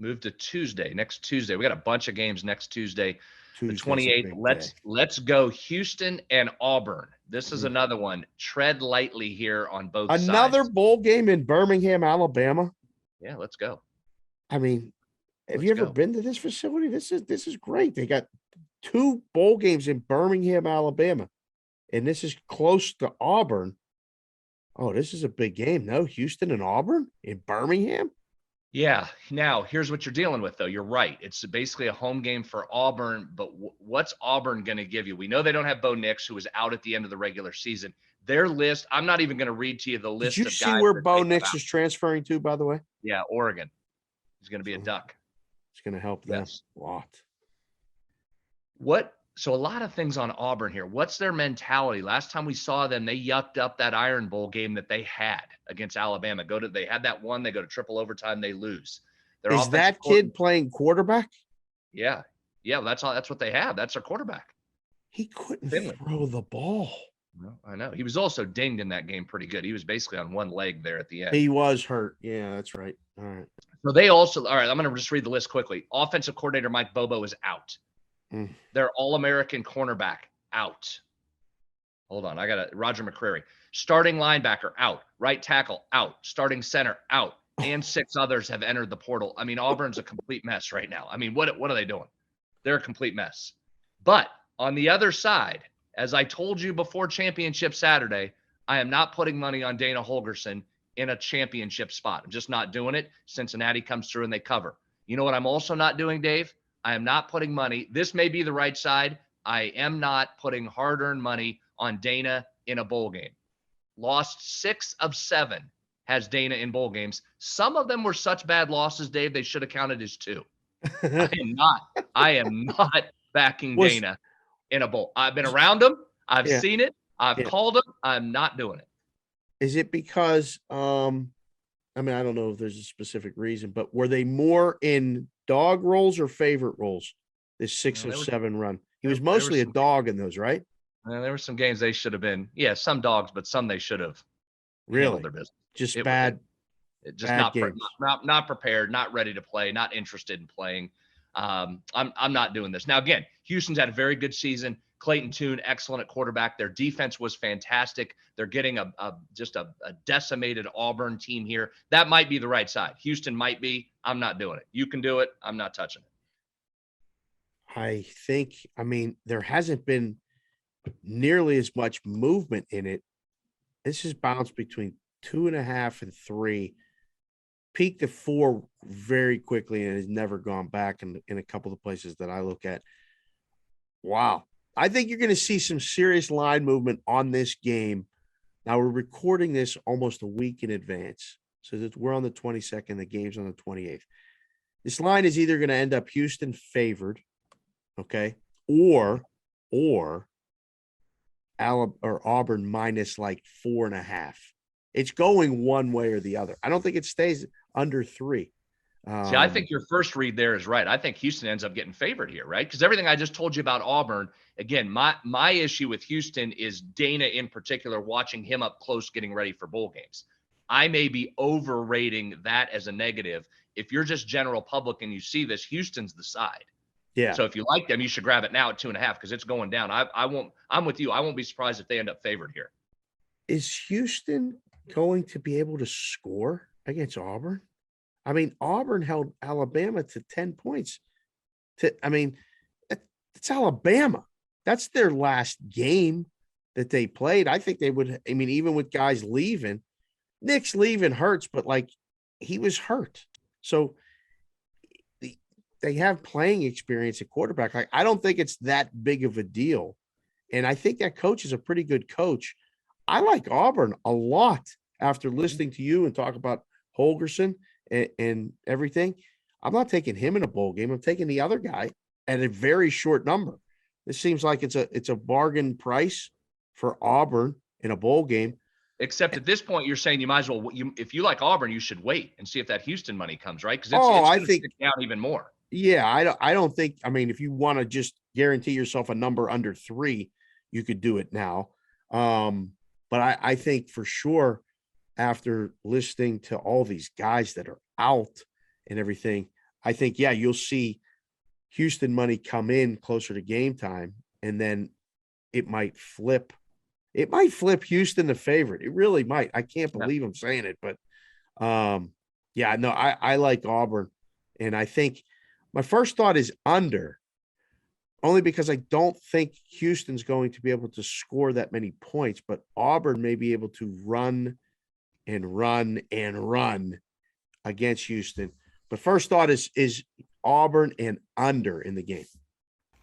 Move to Tuesday, next Tuesday. We got a bunch of games next Tuesday, the Tuesday's a 28th. big day. Let's go Houston and Auburn. This is Mhm. another one. Tread lightly here on both Another sides. bowl game in Birmingham, Alabama. Yeah, let's go. I mean, have Let's you ever go. been to this facility? This is great. They got 2 bowl games in Birmingham, Alabama, and this is close to Auburn. Oh, this is a big game. No, Houston and Auburn in Birmingham. Yeah. Now, here's what you're dealing with, though. You're right. It's basically a home game for Auburn, but what's Auburn going to give you? We know they don't have Bo Nix, who was out at the end of the regular season. Their list, I'm not even going to read to you the Did list you of see guys where that Bo they have Nix out. is transferring to, by the way? Yeah, Oregon. He's going to be a So Duck. it's going to help them Yes. a lot. So a lot of things on Auburn here. What's their mentality? Last time we saw them, they yucked up that Iron Bowl game that they had against Alabama. They had that one, they go to triple overtime, they lose. Their Is offensive that kid playing quarterback? Yeah. Yeah, that's what they have. That's their quarterback. He couldn't Finley. throw the ball. No, I know. He was also dinged in that game pretty good. He was basically on one leg there at the end. He was hurt. Yeah, that's right. All right. So they also, all right, I'm going to just read the list quickly. Offensive coordinator Mike Bobo is out. Their All-American cornerback out. Hold on. Roger McCreary. Starting linebacker out. Right tackle out. Starting center out. And 6 others have entered the portal. I mean, Auburn's a complete mess right now. I mean, what are they doing? They're a complete mess. But on the other side, as I told you before Championship Saturday, I am not putting money on Dana Holgorsen in a championship spot. I'm just not doing it. Cincinnati comes through and they cover. You know what I'm also not doing, Dave? I am not putting money. This may be the right side. I am not putting hard-earned money on Dana in a bowl game. Lost 6 of 7 has Dana in bowl games. Some of them were such bad losses, Dave, they should have counted as 2. I am not backing Dana in a bowl. I've been around him. I've seen it. I've called him. I'm not doing it. Is it because I mean, I don't know if there's a specific reason, but were they more in dog roles or favorite roles? This 6 of 7 run. He was mostly a dog in those, right? There were some games they should have been. Yeah, some dogs, but some they should have really their business. Just bad. Just not prepared, not ready to play, not interested in playing. I'm not doing this. Now, again, Houston's had a very good season. Clayton Tune, excellent at quarterback. Their defense was fantastic. They're getting a decimated Auburn team here. That might be the right side. Houston might be. I'm not doing it. You can do it. I'm not touching it. I mean, there hasn't been nearly as much movement in it. This has bounced between 2.5 and 3. Peaked at 4 very quickly and has never gone back in a couple of places that I look at. Wow. I think you're going to see some serious line movement on this game. Now, we're recording this almost a week in advance. So that we're on the 22nd, the game's on the 28th. This line is either going to end up Houston favored, okay, or Auburn minus like 4.5. It's going one way or the other. I don't think it stays under 3. See, I think your first read there is right. I think Houston ends up getting favored here, right? Because everything I just told you about Auburn, again, my issue with Houston is Dana in particular, watching him up close, getting ready for bowl games. I may be overrating that as a negative. If you're just general public and you see this, Houston's the side. Yeah. So if you like them, you should grab it now at 2.5 because it's going down. I'm with you. I won't be surprised if they end up favored here. Is Houston going to be able to score against Auburn? I mean, Auburn held Alabama to 10 points. It's Alabama. That's their last game that they played. I think they would. I mean, even with guys leaving, Nick's leaving hurts, but like he was hurt. So they have playing experience at quarterback. I don't think it's that big of a deal. And I think that coach is a pretty good coach. I like Auburn a lot after listening to you and talk about Holgorsen and everything. I'm not taking him in a bowl game. I'm taking the other guy at a very short number. This seems like it's a bargain price for Auburn in a bowl game. Except at this point, you're saying you might as well. If you like Auburn, you should wait and see if that Houston money comes, right? Because it's going to stick down even more. Yeah, I don't think. I mean, if you want to just guarantee yourself a number under 3, you could do it now. But I think for sure, after listening to all these guys that are out and everything, I think, yeah, you'll see Houston money come in closer to game time, and then it might flip. It might flip Houston the favorite. It really might. I can't Yeah. believe I'm saying it, but yeah, no, I like Auburn. And I think my first thought is under, only because I don't think Houston's going to be able to score that many points, but Auburn may be able to run and run and run against Houston. But first thought is Auburn and under in the game.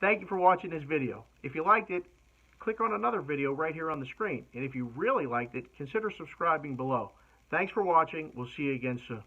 Thank you for watching this video. If you liked it, click on another video right here on the screen. And if you really liked it, consider subscribing below. Thanks for watching. We'll see you again soon.